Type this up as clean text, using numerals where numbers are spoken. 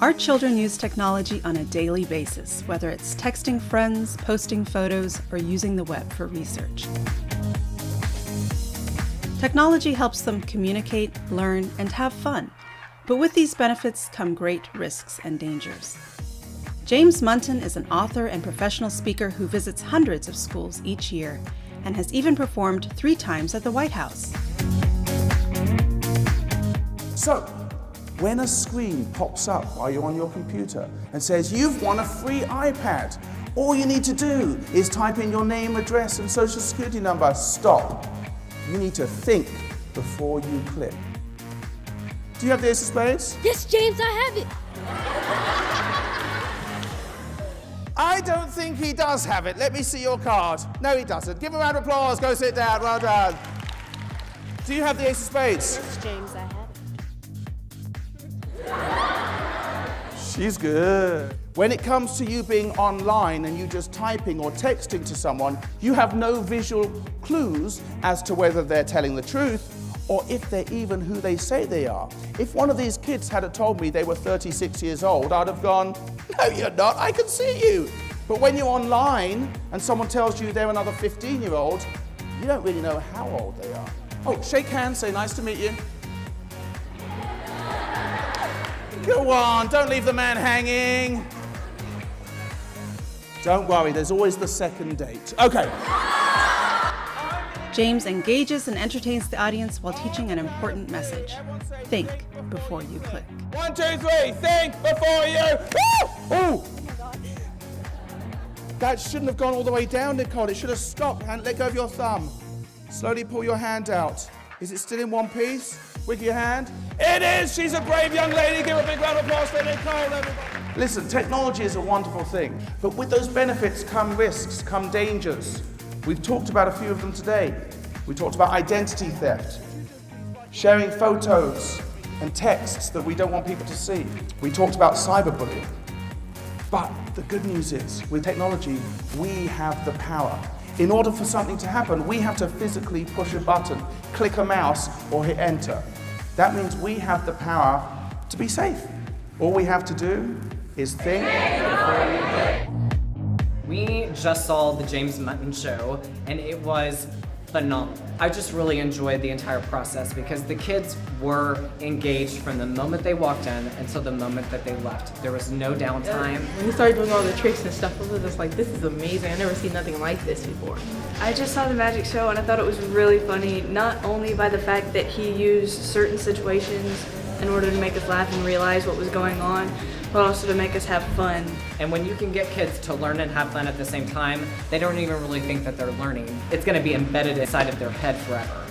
Our children use technology on a daily basis, whether it's texting friends, posting photos, or using the web for research. Technology helps them communicate, learn, and have fun. But with these benefits come great risks and dangers. James Munton is an author and professional speaker who visits hundreds of schools each year and has even performed 3 times at the White House. So, when a screen pops up while you're on your computer and says, "You've won a free iPad," all you need to do is type in your name, address, and social security number. Stop. You need to think before you click. Do you have the Ace of Spades? Yes, James, I have it. I don't think he does have it. Let me see your card. No, he doesn't. Give him a round of applause. Go sit down. Well done. Do you have the Ace of Spades? Yes, James, I have it. She's good. When it comes to you being online and you just typing or texting to someone, you have no visual clues as to whether they're telling the truth or if they're even who they say they are. If one of these kids had told me they were 36 years old, I'd have gone, "No, you're not, I can see you." But when you're online and someone tells you they're another 15-year-old, you don't really know how old they are. Oh, shake hands, say nice to meet you. Go on, don't leave the man hanging. Don't worry, there's always the second date. Okay. James engages and entertains the audience while teaching an important message. Think before you click. 1, 2, 3, think before you. Oh! That shouldn't have gone all the way down, Nicole. It should have stopped and let go of your thumb. Slowly pull your hand out. Is it still in one piece? Wiggle your hand. It is! She's a brave young lady. Give her a big round of applause for Nicole, everybody. Listen, technology is a wonderful thing, but with those benefits come risks, come dangers. We've talked about a few of them today. We talked about identity theft, sharing photos and texts that we don't want people to see. We talked about cyberbullying. But the good news is, with technology, we have the power. In order for something to happen, we have to physically push a button, click a mouse, or hit enter. That means we have the power to be safe. All we have to do is think. We just saw the James Munton show, and it was phenomenal. I just really enjoyed the entire process because the kids were engaged from the moment they walked in until the moment that they left. There was no downtime. When he started doing all the tricks and stuff, I was just like, this is amazing. I've never seen nothing like this before. I just saw the magic show and I thought it was really funny, not only by the fact that he used certain situations in order to make us laugh and realize what was going on, but also to make us have fun. And when you can get kids to learn and have fun at the same time, they don't even really think that they're learning. It's going to be embedded inside of their head forever.